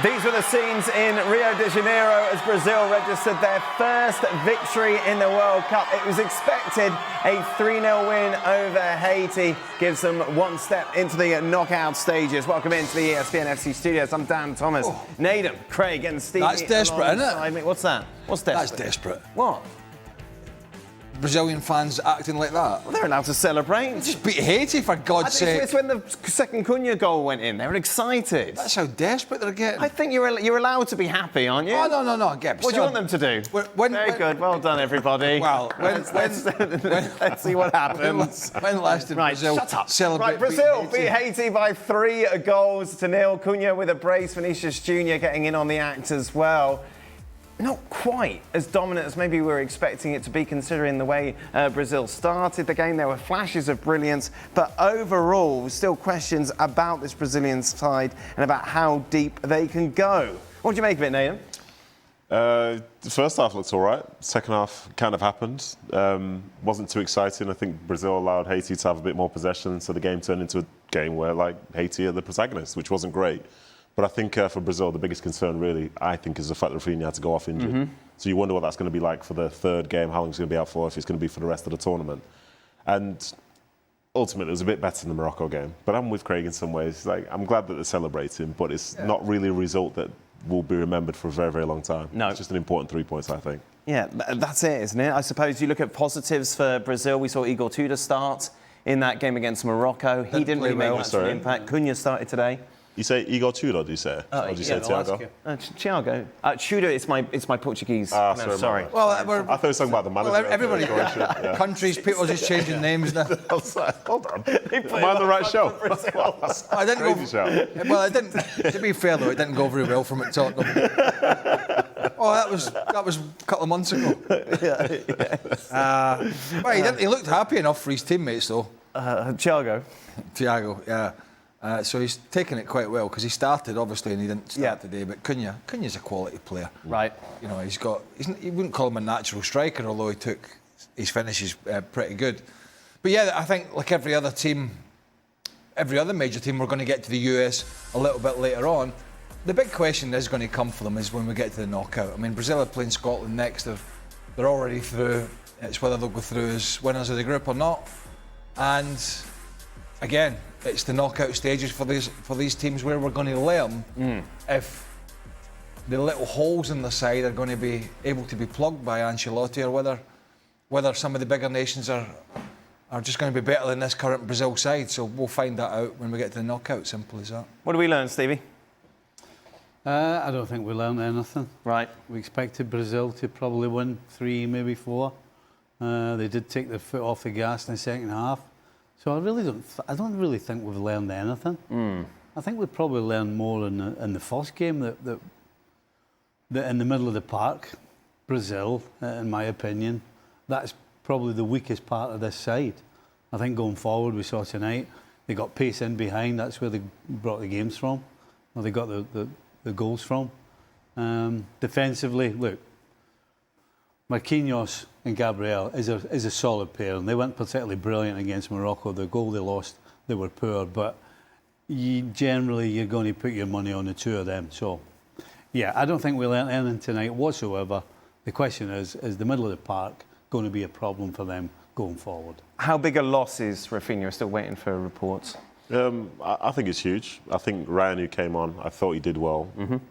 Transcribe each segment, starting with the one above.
These were the scenes in Rio de Janeiro as Brazil registered their first victory in the World Cup. It was expected a 3-0 win over Haiti gives them one step into the knockout stages. Welcome into the ESPN FC studios. I'm Dan Thomas. Nedum, Craig and Steve. That's desperate, isn't it? What's that? What's desperate? That's desperate. What? Brazilian fans acting like that. Well, they're allowed to celebrate. They just beat Haiti, for God's sake. It's when the second Cunha goal went in. They were excited. That's how desperate they're getting. I think you're allowed to be happy, aren't you? Oh, no. I get it. What do you want them to do? Very good. Well done, everybody. Well, let's see what happens. When last did Brazil celebrate? Right, Brazil beat Haiti by 3-0. Cunha with a brace. Vinicius Jr. getting in on the act as well. Not quite as dominant as maybe we were expecting it to be, considering the way Brazil started the game. There were flashes of brilliance, but overall, still questions about this Brazilian side and about how deep they can go. What do you make of it, Nedum? The first half looks all right. Second half kind of happened. Wasn't too exciting. I think Brazil allowed Haiti to have a bit more possession, so the game turned into a game where, like, Haiti are the protagonists, which wasn't great. But I think for Brazil, the biggest concern really, I think, is the fact that Raphinha had to go off injured. So you wonder what that's going to be like for the third game, how long it's going to be out for, if it's going to be for the rest of the tournament. And ultimately, it was a bit better than the Morocco game. But I'm with Craig in some ways. Like, I'm glad that they're celebrating, but it's not really a result that will be remembered for a very, very long time. No. It's just an important 3 points, I think. Yeah, that's it, isn't it? I suppose you look at positives for Brazil. We saw Cunha start in that game against Morocco. He didn't really make much of an impact. Cunha started today. You say Igor Tudor, do you say? Or do you say Thiago? Thiago. Tudor, it's my Portuguese. Sorry. Well, I thought it was talking about the manager. Well, everybody, countries, people are just changing names now. I was like, hold on. Am I on the right show? I didn't go. Well, I didn't. To be fair though, it didn't go very well for him at Tottenham. That was a couple of months ago. Well, he looked happy enough for his teammates though. Thiago, yeah. So he's taken it quite well because he started obviously and he didn't start today. But Cunha's a quality player, right? You know, you wouldn't call him a natural striker, although his finishes pretty good. But yeah, I think like every other major team, we're going to get to the US a little bit later on. The big question that is going to come for them is when we get to the knockout. I mean, Brazil are playing Scotland next. They're already through. It's whether they'll go through as winners of the group or not. And again, it's the knockout stages for these teams where we're going to learn if the little holes in the side are going to be able to be plugged by Ancelotti, or whether some of the bigger nations are just going to be better than this current Brazil side. So we'll find that out when we get to the knockout. Simple as that. What do we learn, Stevie? I don't think we learned anything. Right. We expected Brazil to probably win 3, maybe 4. They did take their foot off the gas in the second half. So I don't really think we've learned anything. I think we probably learned more in the first game that in the middle of the park, Brazil, in my opinion, that's probably the weakest part of this side. I think going forward, we saw tonight, they got pace in behind. That's where they brought the games from, or they got the goals from. Defensively, look, Marquinhos and Gabriel is a solid pair, and they weren't particularly brilliant against Morocco. The goal they lost, they were poor, but generally you're going to put your money on the two of them. So, yeah, I don't think we learned anything tonight whatsoever. The question is the middle of the park going to be a problem for them going forward? How big a loss is Raphinha? Still waiting for reports. I think it's huge. I think Ryan, who came on, I thought he did well,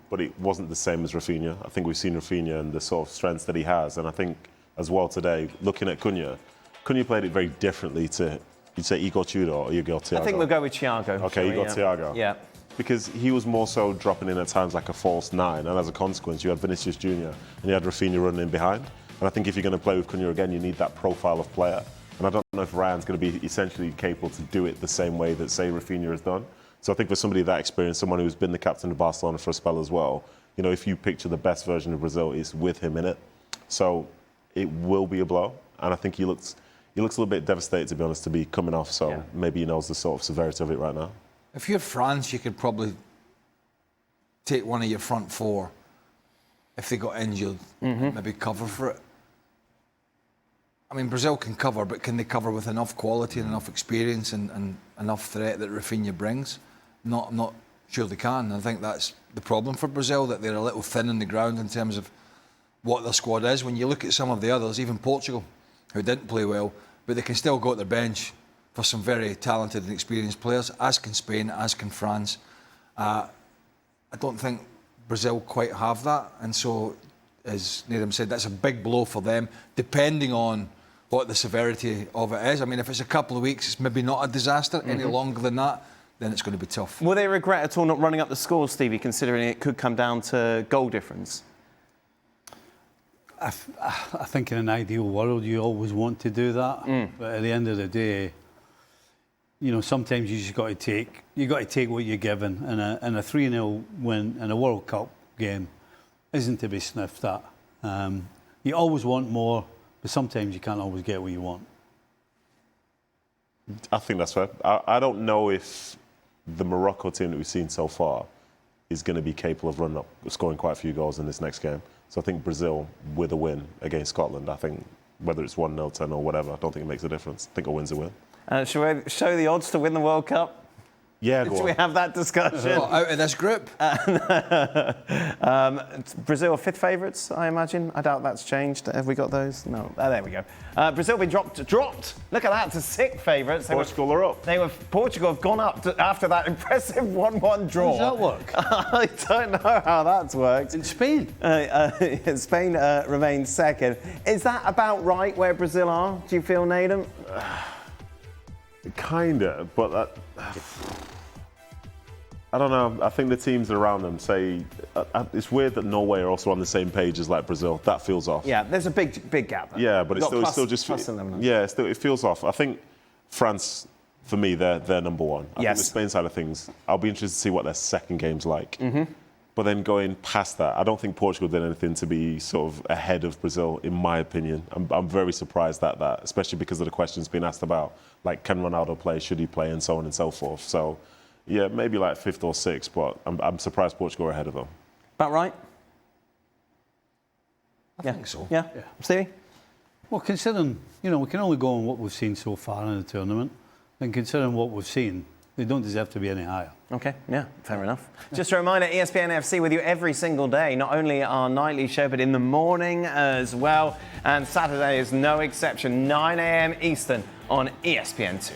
but it wasn't the same as Raphinha. I think we've seen Raphinha and the sort of strengths that he has, and I think as well today, looking at Cunha played it very differently to, you'd say, Igor Tudor or Igor Thiago. I think we'll go with Thiago. Okay, Igor Thiago. Yeah. Because he was more so dropping in at times like a false 9, and as a consequence, you had Vinicius Jr. and you had Raphinha running in behind. And I think if you're going to play with Cunha again, you need that profile of player. And I don't know if Ryan's going to be essentially capable to do it the same way that, say, Raphinha has done. So I think for somebody of that experience, someone who's been the captain of Barcelona for a spell as well, you know, if you picture the best version of Brazil, it's with him in it. So it will be a blow. And I think he looks a little bit devastated, to be honest, to be coming off. So maybe he knows the sort of severity of it right now. If you're France, you could probably take one of your front 4 if they got injured, maybe cover for it. I mean, Brazil can cover, but can they cover with enough quality and enough experience and enough threat that Raphinha brings? Not sure they can. I think that's the problem for Brazil, that they're a little thin on the ground in terms of what their squad is. When you look at some of the others, even Portugal, who didn't play well, but they can still go to their bench for some very talented and experienced players, as can Spain, as can France. I don't think Brazil quite have that, and so, as Nedum said, that's a big blow for them, depending on what the severity of it is. I mean, if it's a couple of weeks, it's maybe not a disaster. Any longer than that, then it's going to be tough. Will they regret at all not running up the score, Stevie, considering it could come down to goal difference? I think in an ideal world, you always want to do that. But at the end of the day, you know, sometimes you just got to take what you're given. And a 3-0 win in a World Cup game isn't to be sniffed at. You always want more, but sometimes you can't always get what you want. I think that's fair. I don't know if the Morocco team that we've seen so far is going to be capable of running up, scoring quite a few goals in this next game. So I think Brazil, with a win against Scotland, I think whether it's 1-0, 10 or whatever, I don't think it makes a difference. I think a win's a win. Shall we show the odds to win the World Cup? Yeah, go on. Should we have that discussion? Well, out of this group? Brazil are fifth favourites, I imagine. I doubt that's changed. Have we got those? No. There we go. Brazil been dropped. Look at that, to sixth favourites. Portugal are up. Portugal have gone up after that impressive 1-1 draw. How does that work? I don't know how that's worked. In Spain? Spain remains second. Is that about right where Brazil are? Do you feel, Nedum? Kinda, but I don't know. I think the teams around them say it's weird that Norway are also on the same page as like Brazil. That feels off. Yeah, there's a big gap. There. Yeah, but it's still just it feels off. I think France, for me, they're number one. I think the Spain side of things, I'll be interested to see what their second game's like. But then going past that, I don't think Portugal did anything to be sort of ahead of Brazil, in my opinion. I'm very surprised at that, especially because of the questions being asked about, like, can Ronaldo play, should he play, and so on and so forth. So, yeah, maybe like fifth or sixth, but I'm surprised Portugal are ahead of them. About right? I think so. Yeah? Stevie? Well, considering, you know, we can only go on what we've seen so far in the tournament, and considering what we've seen, they don't deserve to be any higher. Okay, yeah, fair enough. Just a reminder, ESPN FC with you every single day, not only our nightly show, but in the morning as well. And Saturday is no exception, 9 a.m. Eastern on ESPN2.